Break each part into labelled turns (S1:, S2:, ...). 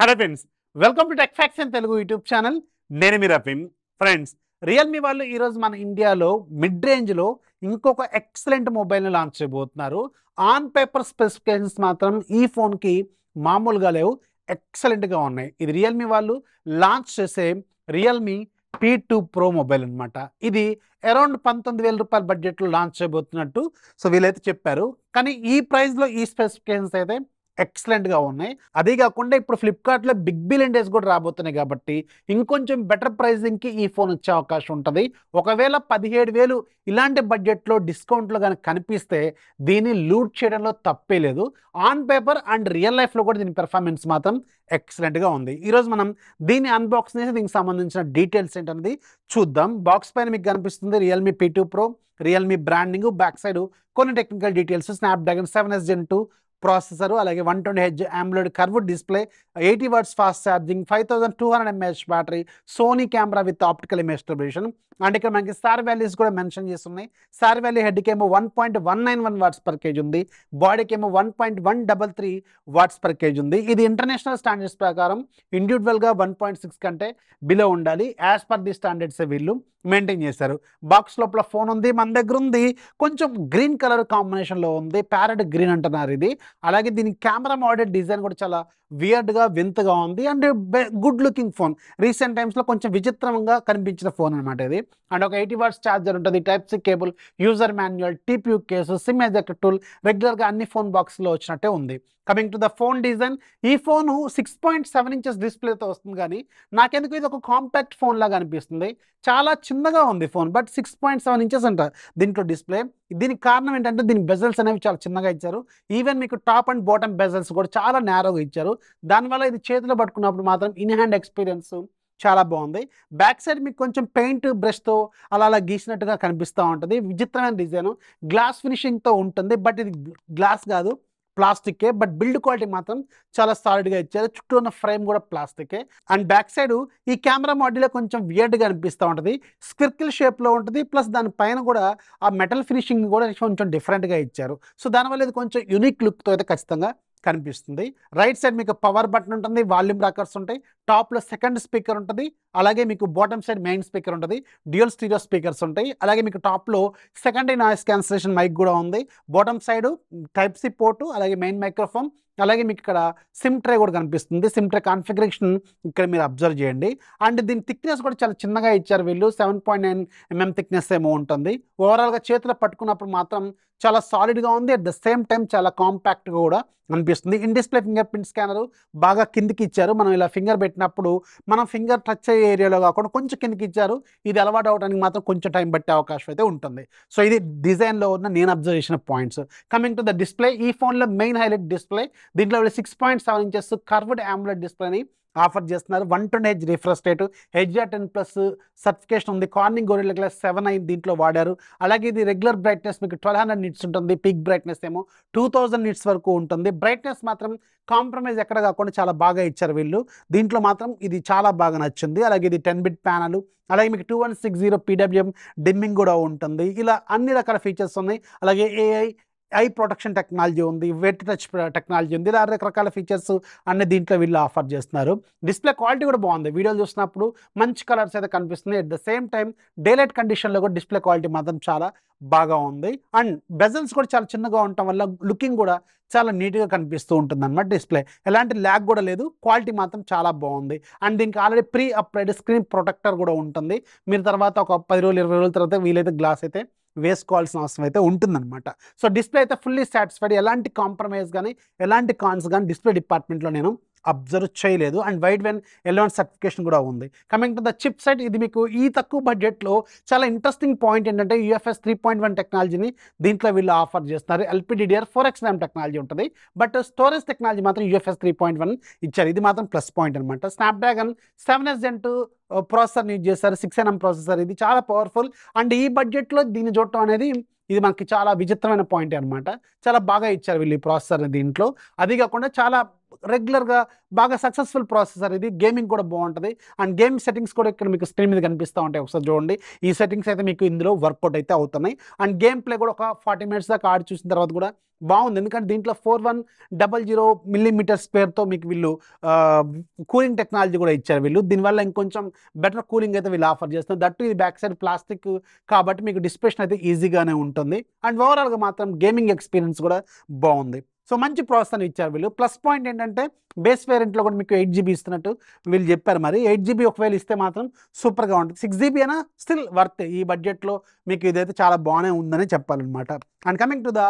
S1: Hello friends, welcome to tech facts and Telugu YouTube channel. నేను మీ రఫీన్. Friends, Realme వాళ్ళు ఈరోజు మన ఇండియాలో మిడ్ రేంజ్లో ఇంకొక ఎక్సలెంట్ మొబైల్ని లాంచ్ చేయబోతున్నారు. ఆన్ పేపర్ స్పెసిఫికేషన్స్ మాత్రం ఈ ఫోన్కి మామూలుగా లేవు, ఎక్సలెంట్గా ఉన్నాయి. ఇది రియల్మీ వాళ్ళు లాంచ్ చేసే రియల్మీ P2 Pro మొబైల్ అనమాట. ఇది అరౌండ్ 19,000 రూపాయల బడ్జెట్లో లాంచ్ చేయబోతున్నట్టు వీళ్ళైతే చెప్పారు. కానీ ఈ ప్రైస్లో ఈ స్పెసిఫికేషన్స్ అయితే ఎక్సలెంట్గా ఉన్నాయి. అదే కాకుండా ఇప్పుడు ఫ్లిప్కార్ట్లో బిగ్ బిలియన్ డేస్ కూడా రాబోతున్నాయి కాబట్టి ఇంకొంచెం బెటర్ ప్రైజింగ్కి ఈ ఫోన్ వచ్చే అవకాశం ఉంటుంది. ఒకవేళ 17,000 ఇలాంటి బడ్జెట్లో డిస్కౌంట్లో కనుక కనిపిస్తే దీన్ని లూట్ చేయడంలో తప్పే లేదు. ఆన్ పేపర్ అండ్ రియల్ లైఫ్లో కూడా దీని పెర్ఫార్మెన్స్ మాత్రం ఎక్సలెంట్గా ఉంది. ఈరోజు మనం దీన్ని అన్బాక్స్ చేసి దీనికి సంబంధించిన డీటెయిల్స్ ఏంటనేది చూద్దాం. బాక్స్ పైన మీకు కనిపిస్తుంది Realme P2 Pro, Realme branding, back side కొన్ని technical details, Snapdragon 7S Gen 2 processor, అలాగే 120Hz AMOLED curved display, 80 watts fast charging, 5200 mAh battery, Sony camera with optical image stabilisation. And ఇక్కడ మనకి star values కూడా mention చేస్తున్నాయి. Star value హెడ్కి ఏమో 1.191 watts per KG ఉంది, బాడీకి ఏమో 1.133 వాట్స్ పర్ కేజీ ఉంది. ఇది ఇంటర్నేషనల్ స్టాండర్డ్స్ ప్రకారం ఇండివిజువల్గా 1.6 కంటే బిలో ఉండాలి. యాజ్ పర్ ది స్టాండర్డ్స్ వీళ్ళు మెయింటైన్ చేశారు. బాక్స్ లోపల ఫోన్ ఉంది, మన దగ్గర ఉంది, కొంచెం గ్రీన్ కలర్ కాంబినేషన్లో ఉంది, ప్యారెట్ గ్రీన్ అంటున్నారు ఇది. అలాగే దీని కెమెరా మోడల్ డిజైన్ కూడా చాలా వియర్డ్గా వింతగా ఉంది and good looking phone. Recent టైమ్స్లో కొంచెం విచిత్రంగా కనిపించిన ఫోన్ అనమాట ఇది. అండ్ ఒక 80 వాట్స్ ఛార్జర్ ఉంటుంది, type C cable, user manual, TPU case, SIM ejector tool, రెగ్యులర్గా అన్ని ఫోన్ బాక్స్లో వచ్చినట్టే ఉంది. Coming to the phone design, ఈ ఫోను 6.7 ఇంచెస్ డిస్ప్లేతో వస్తుంది. కానీ నాకెందుకు ఇది ఒక కాంపాక్ట్ ఫోన్ లాగా అనిపిస్తుంది. చాలా చిన్నగా ఉంది ఫోన్, బట్ 6.7 ఇంచెస్ అంట దీంట్లో డిస్ప్లే. దీనికి కారణం ఏంటంటే దీని బెజల్స్ అనేవి చాలా చిన్నగా ఇచ్చారు. ఈవెన్ మీకు టాప్ అండ్ బాటమ్ బెజల్స్ కూడా చాలా నేరోగా ఇచ్చారు. దానివల్ల ఇది చేతిలో పట్టుకున్నప్పుడు మాత్రం ఇన్ హ్యాండ్ ఎక్స్పీరియన్స్ చాలా బాగుంది. బ్యాక్ సైడ్ మీకు కొంచెం పెయింట్ బ్రష్తో అలా గీసినట్టుగా కనిపిస్తూ ఉంటుంది. విచిత్రమైన డిజైన్, గ్లాస్ ఫినిషింగ్తో ఉంటుంది. బట్ ఇది గ్లాస్ కాదు, ప్లాస్టికే. బట్ బిల్డ్ క్వాలిటీ మాత్రం చాలా సాలిడ్గా ఇచ్చారు. చుట్టూ ఉన్న ఫ్రేమ్ కూడా ప్లాస్టికే. అండ్ బ్యాక్ సైడ్ ఈ కెమెరా మాడ్యూల్ కొంచెం వియర్డ్గా అనిపిస్తూ ఉంటుంది, స్క్విర్కిల్ షేప్లో ఉంటుంది. ప్లస్ దానిపైన కూడా ఆ మెటల్ ఫినిషింగ్ కూడా కొంచెం డిఫరెంట్గా ఇచ్చారు. సో దానివల్ల ఇది కొంచెం యూనిక్ లుక్తో అయితే ఖచ్చితంగా కనిపిస్తుంది. రైట్ సైడ్ మీకు పవర్ బటన్ ఉంటుంది, వాల్యూమ్ రాకర్స్ ఉంటాయి, టాప్లో సెకండ్ స్పీకర్ ఉంటుంది, అలాగే మీకు బాటమ్ సైడ్ మెయిన్ స్పీకర్ ఉంటుంది, డ్యూయల్ స్టీరియో స్పీకర్స్ ఉంటాయి. అలాగే మీకు టాప్లో సెకండరీ నాయిస్ క్యాన్సిలేషన్ మైక్ కూడా ఉంది. బాటమ్ సైడ్ టైప్-C పోర్టు, అలాగే మెయిన్ మైక్రోఫోన్, అలాగే మీకు ఇక్కడ సిమ్ ట్రే కూడా కనిపిస్తుంది. సిమ్ ట్రే కాన్ఫిగరేషన్ ఇక్కడ మీరు అబ్జర్వ్ చేయండి. అండ్ దీని థిక్నెస్ కూడా చాలా చిన్నగా ఇచ్చారు వీళ్ళు, 7.9 mm థిక్నెస్ ఏమో ఉంటుంది. ఓవరాల్గా చేతిలో పట్టుకున్నప్పుడు మాత్రం చాలా సాలిడ్గా ఉంది. అట్ ద సేమ్ టైం చాలా కాంపాక్ట్గా కూడా అనిపిస్తుంది. In display finger print scanner బాగా కిందికి ఇచ్చారు. మనం ఇలా ఫింగర్ పెట్టినప్పుడు మనం ఫింగర్ టచ్ అయ్యే ఏరియాలో కాకుండా కొంచెం కిందికి ఇచ్చారు. ఇది అలవాటు అవడానికి మాత్రం కొంచెం టైం పట్టే అవకాశం అయితే ఉంటుంది. సో ఇది డిజైన్లో ఉన్న నేను అబ్జర్వ్ చేసిన points. Coming to the display, ఈ ఫోన్లో మెయిన్ హైలైట్ డిస్ప్లే. దీంట్లో 6.7 ఇంచెస్ కర్వ్డ్ AMOLED డిస్ప్లేని ఆఫర్ చేస్తున్నారు. 120Hz refresh rate, HDR10+ certification ఉంది. కార్నింగ్ గొరిల్లా గ్లాస్ 7i దీంట్లో వాడారు. అలాగే ఇది రెగ్యులర్ బ్రైట్నెస్ మీకు 1200 నిట్స్ ఉంటుంది, పీక్ బ్రైట్నెస్ ఏమో 2000 నిట్స్ వరకు ఉంటుంది. బ్రైట్నెస్ మాత్రం కాంప్రమైజ్ ఎక్కడ కాకుండా చాలా బాగా ఇచ్చారు వీళ్ళు. దీంట్లో మాత్రం ఇది చాలా బాగా నచ్చింది. అలాగే ఇది 10-bit ప్యానల్, అలాగే మీకు 2160 PWM డిమ్మింగ్ కూడా ఉంటుంది. ఇలా అన్ని రకాల ఫీచర్స్ ఉన్నాయి. అలాగే ఐ ప్రొటెక్షన్ టెక్నాలజీ ఉంది, వెట్ టచ్ టెక్నాలజీ ఉంది. ఇలా రకరకాల ఫీచర్స్ అన్ని దీంట్లో వీళ్ళు ఆఫర్ చేస్తున్నారు. డిస్ప్లే క్వాలిటీ కూడా బాగుంది. వీడియోలు చూసినప్పుడు మంచి కలర్స్ అయితే కనిపిస్తుంది. At the same time daylight కండిషన్లో కూడా డిస్ప్లే క్వాలిటీ మాత్రం చాలా బాగా ఉంది. అండ్ బెజల్స్ కూడా చాలా చిన్నగా ఉండటం వల్ల లుకింగ్ కూడా చాలా నీట్గా కనిపిస్తూ ఉంటుంది అన్నమాట. డిస్ప్లే ఎలాంటి ల్యాగ్ కూడా లేదు, క్వాలిటీ మాత్రం చాలా బాగుంది. అండ్ దీనికి already pre upgrade screen protector కూడా ఉంటుంది. మీరు తర్వాత ఒక 10 రోజులు 20 రోజుల తర్వాత వీలైతే గ్లాస్ అయితే వేసుకోవాల్సిన అవసరం అయితే ఉంటుందన్నమాట. సో డిస్ప్లే అయితే ఫుల్లీ సాటిస్ఫైడ్, ఎలాంటి కాంప్రమైజ్ కానీ ఎలాంటి కాన్స్ కానీ డిస్ప్లే డిపార్ట్మెంట్లో నేను అబ్జర్వ్ చేయలేదు. And wide when eleven certification కూడా ఉంది. Coming to the chip set, ఇది మీకు ఈ తక్కువ బడ్జెట్లో చాలా ఇంట్రెస్టింగ్ పాయింట్ ఏంటంటే UFS 3.1 టెక్నాలజీని దీంట్లో వీళ్ళు ఆఫర్ చేస్తున్నారు. LPDDR4X RAM టెక్నాలజీ ఉంటుంది, బట్ స్టోరేజ్ టెక్నాలజీ మాత్రం UFS 3.1 ఇచ్చారు. ఇది మాత్రం ప్లస్ పాయింట్ అనమాట. స్నాప్డ్రాగన్ 7S Gen 2 ప్రాసెసర్ని యూజ్ చేస్తారు, 6nm ప్రాసెసర్. ఇది చాలా పవర్ఫుల్. అండ్ ఈ బడ్జెట్లో దీన్ని చూడటం అనేది ఇది మనకి చాలా విచిత్రమైన పాయింట్ అనమాట. చాలా బాగా ఇచ్చారు వీళ్ళు ఈ ప్రాసెసర్ని దీంట్లో. అది కాకుండా చాలా రెగ్యులర్గా బాగా సక్సెస్ఫుల్ ప్రాసెసర్ ఇది, గేమింగ్ కూడా బాగుంటుంది. అండ్ గేమ్ సెట్టింగ్స్ కూడా ఇక్కడ మీకు స్క్రీన్ మీద కనిపిస్తూ ఉంటాయి, ఒకసారి చూడండి. ఈ సెట్టింగ్స్ అయితే మీకు ఇందులో వర్కౌట్ అయితే అవుతున్నాయి. అండ్ గేమ్ ప్లే కూడా ఒక 40 మినిట్స్ దాకా ఆడి చూసిన తర్వాత కూడా బాగుంది. ఎందుకంటే దీంట్లో 4100 మిల్లీమీటర్ స్క్వేర్తో మీకు వీళ్ళు కూలింగ్ టెక్నాలజీ కూడా ఇచ్చారు వీళ్ళు. దీనివల్ల ఇంకొంచెం బెటర్ కూలింగ్ అయితే వీళ్ళు ఆఫర్ చేస్తున్నారు. దట్టు ఇది బ్యాక్ సైడ్ ప్లాస్టిక్ కాబట్టి మీకు డిస్ప్లేషన్ అయితే ఈజీగానే ఉంటుంది. అండ్ ఓవరాల్గా మాత్రం గేమింగ్ ఎక్స్పీరియన్స్ కూడా బాగుంది. సో మంచి ప్రాసెసర్ ఇచ్చారు వీళ్ళు. ప్లస్ పాయింట్ ఏంటంటే బేస్ వేరియంట్లో కూడా మీకు 8GB ఇస్తున్నట్టు వీళ్ళు చెప్పారు. మరి 8GB ఒకవేళ ఇస్తే మాత్రం సూపర్గా ఉంటుంది. 6GB అయినా స్టిల్ వర్త్, ఈ బడ్జెట్లో మీకు ఇదైతే చాలా బాగానే ఉందని చెప్పాలన్నమాట. And coming to the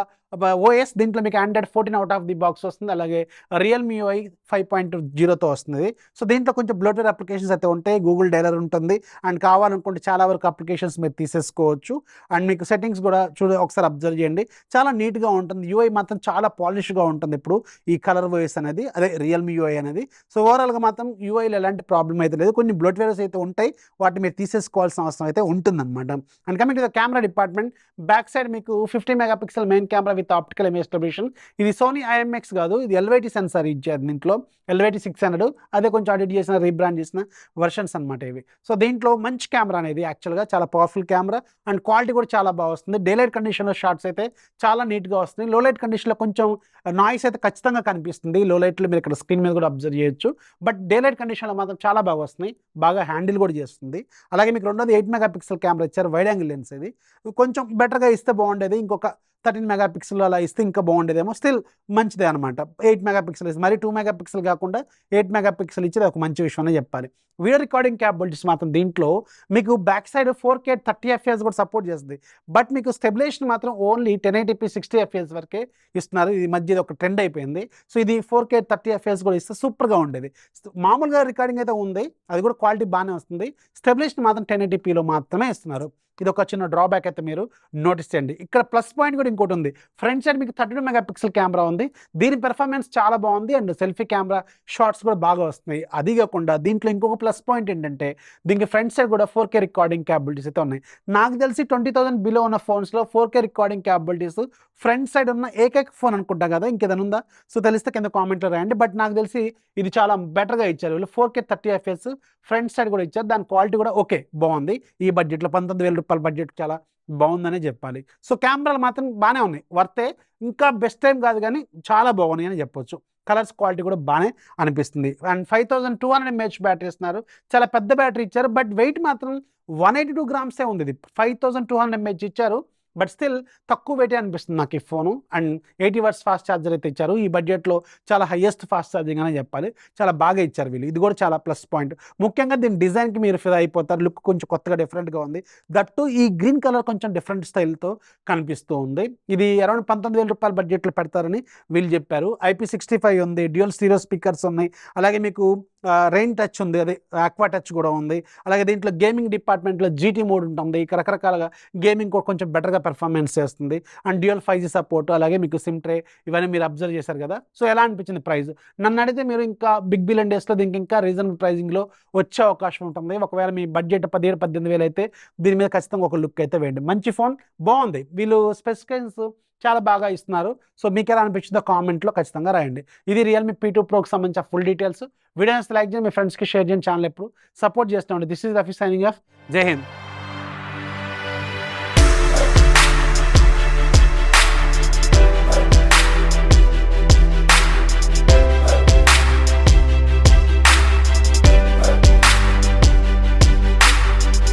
S1: OS, దీంట్లో మీకు Android 14 out of the box వస్తుంది. అలాగే Realme UI 5.0తో వస్తుంది. సో దీంట్లో కొంచెం బ్లోట్వేర్ అప్లికేషన్స్ అయితే ఉంటాయి, గూగుల్ డైలర్ ఉంటుంది. అండ్ కావాలనుకుంటే చాలా వరకు అప్లికేషన్స్ మీరు తీసేసుకోవచ్చు. అండ్ మీకు సెట్టింగ్స్ కూడా ఒకసారి అబ్జర్వ్ చేయండి, చాలా నీట్గా ఉంటుంది. UI మాత్రం చాలా పాలిష్గా ఉంటుంది ఇప్పుడు ఈ కలర్ ఓఎస్ అనేది, అదే Realme UI అనేది. సో ఓవరాల్గా మాత్రం UIలో ఎలాంటి ప్రాబ్లం అయితే లేదు. కొన్ని బ్లోట్వేర్స్ అయితే ఉంటాయి, వాటిని మీరు తీసేసుకోవాల్సిన అవసరం అయితే ఉంటుందన్నమాట. And coming to the camera department, back side మీకు 50 megapixel main camera with optical image stabilisation. ఇది సోనీ IMX కాదు, ఇది LYT సెన్సార్ ఇచ్చారు దీంట్లో, LYT 600. అదే కొంచెం అడిట్ చేసిన రీబ్రాండ్ చేసిన వర్షన్స్ అనమాట ఇవి. సో దీంట్లో మంచి కెమెరా అనేది యాక్చువల్గా చాలా పవర్ఫుల్ కెమెరా. అండ్ క్వాలిటీ కూడా చాలా బాగా వస్తుంది. డేలైట్ కండిషన్లో షాట్స్ అయితే చాలా నీట్గా వస్తుంది. లో లైట్ కండిషన్లో కొంచెం నాయిస్ అయితే ఖచ్చితంగా కనిపిస్తుంది. లో లైట్లో మీరు ఇక్కడ స్క్రీన్ మీద కూడా అబ్జర్వ్ చేయొచ్చు. బట్ డేలైట్ కండిషన్లో మాత్రం చాలా బాగా వస్తున్నాయి, బాగా హ్యాండిల్ కూడా చేస్తుంది. అలాగే మీకు రెండోది 8 మెగాపిక్సెల్ కెమెరా ఇచ్చారు, వైడ్ యాంగిల్ లెన్స్. ఇది కొంచెం బెటర్గా ఇస్తే బాగుండేది, ఇంకొక 13 మెగాపిక్సెల్ అలా ఇస్తే ఇంకా బాగుండేదేమో. స్టిల్ మంచిదే అనమాట. 8 మెగాపిక్సెల్ ఇస్తే మరి 2 మెగాపిక్సెల్ కాకుండా 8 మెగాపిక్సెల్ ఇచ్చేది ఒక మంచి విషయం అని చెప్పాలి. వీడియో రికార్డింగ్ క్యాపబిలిటీస్ మాత్రం దీంట్లో మీకు బ్యాక్ సైడ్ 4K 30 FPS కూడా సపోర్ట్ చేస్తుంది. బట్ మీకు స్టెబిలైజేషన్ మాత్రం ఓన్లీ 1080p 60 FPS వరకే ఇస్తున్నారు. ఇది మధ్య ఒక ట్రెండ్ అయిపోయింది. సో ఇది 4K 30 FPS కూడా ఇస్తే సూపర్గా ఉండేది. మామూలుగా రికార్డింగ్ అయితే ఉంది, అది కూడా క్వాలిటీ బాగానే వస్తుంది. స్టెబిలైజేషన్ మాత్రం 1080pలో మాత్రమే ఇస్తున్నారు. ఇది ఒక చిన్న డ్రాబ్యాక్ అయితే మీరు నోటీస్ చేయండి. ఇక్కడ ప్లస్ పాయింట్ కూడా ఇంకోటి ఉంది. ఫ్రంట్ సైడ్ మీకు 32 మెగాపిక్సెల్ కెమెరా ఉంది, దీని పెర్ఫార్మెన్స్ చాలా బాగుంది. అండ్ సెల్ఫీ కెమెరా షాట్స్ కూడా బాగా వస్తున్నాయి. అది కాకుండా దీంట్లో ఇంకొక ప్లస్ పాయింట్ ఏంటంటే దీనికి ఫ్రంట్ సైడ్ కూడా 4K రికార్డింగ్ క్యాపబిలిటీస్ అయితే ఉన్నాయి. నాకు తెలిసి 20,000 బిలో ఉన్న ఫోన్స్లో 4K recording capabilities front side ఉన్న ఏకైక ఫోన్ అనుకుంటా కదా, ఇంకేదైనా ఉందా? సో తెలిస్తే కింద కామెంట్లో రాయండి. బట్ నాకు తెలిసి ఇది చాలా బెటర్గా ఇచ్చారు వీళ్ళు. 4K 30 FPS ఫ్రంట్ సైడ్ కూడా ఇచ్చారు. దాని క్వాలిటీ కూడా ఓకే బాగుంది. ఈ బడ్జెట్లో 19,000 రూపాయల బడ్జెట్ చాలా బాగుందనే చెప్పాలి. సో కెమెరాలు మాత్రం బాగానే ఉన్నాయి, వర్తే. ఇంకా బెస్ట్ టైం కాదు కానీ చాలా బాగున్నాయి అని చెప్పొచ్చు. కలర్స్ క్వాలిటీ కూడా బాగానే అనిపిస్తుంది. అండ్ 5200 mAh బ్యాటరీ ఇస్తున్నారు, చాలా పెద్ద బ్యాటరీ ఇచ్చారు. బట్ వెయిట్ మాత్రం 182 గ్రామ్సే ఉంది. ఇది 5200 mAh ఇచ్చారు, బట్ స్టిల్ తక్కువ వెయిటే అనిపిస్తుంది నాకు ఈ phone. And 80 watts fast charger అయితే ఇచ్చారు. ఈ బడ్జెట్లో చాలా హైయెస్ట్ ఫాస్ట్ ఛార్జింగ్ అని చెప్పాలి, చాలా బాగా ఇచ్చారు వీళ్ళు. ఇది కూడా చాలా ప్లస్ పాయింట్. ముఖ్యంగా దీని డిజైన్కి మీరు ఫిదా అయిపోతారు. లుక్ కొంచెం కొత్తగా డిఫరెంట్గా ఉంది. దట్టు ఈ గ్రీన్ కలర్ కొంచెం డిఫరెంట్ స్టైల్తో కనిపిస్తూ ఉంది. ఇది అరౌండ్ 19,000 రూపాయల బడ్జెట్లో పెడతారని వీళ్ళు చెప్పారు. IP65 ఉంది, డ్యూయల్ స్టీరియో స్పీకర్స్ ఉన్నాయి. అలాగే మీకు రెయిన్ టచ్ ఉంది, అదే ఆక్వా టచ్ కూడా ఉంది. అలాగే దీంట్లో గేమింగ్ డిపార్ట్మెంట్లో GT మోడ్ ఉంటుంది. ఇక రకరకాలుగా గేమింగ్ కూడా కొంచెం బెటర్గా పెర్ఫార్మెన్స్ చేస్తుంది. అండ్ డ్యూయల్ 5G సపోర్ట్, అలాగే మీకు సిమ్ ట్రే, ఇవన్నీ మీరు అబ్జర్వ్ చేశారు కదా. సో ఎలా అనిపించింది ప్రైస్? నన్ను అడిగితే మీరు ఇంకా బిగ్ బిలియన్ డేస్లో దీనికి ఇంకా రీజనబుల్ ప్రైజింగ్లో వచ్చే అవకాశం ఉంటుంది. ఒకవేళ మీ బడ్జెట్ 17,000-18,000 అయితే దీని మీద ఖచ్చితంగా ఒక లుక్ అయితే వేయండి. మంచి ఫోన్, బాగుంది. వీళ్ళు స్పెసిఫికేషన్స్ చాలా బాగా ఇస్తున్నారు. సో మీకు ఎలా అనిపించిందో కామెంట్లో ఖచ్చితంగా రాయండి. ఇది Realme P2 Proకి సంబంధించిన ఫుల్ డీటెయిల్స్. వీడియోస్ లైక్ చేయండి, మీ ఫ్రెండ్స్కి షేర్ చేయండి, ఛానల్ ఎప్పుడు సపోర్ట్ చేస్తూ ఉండండి. This is Rafi signing off. జై హింద్.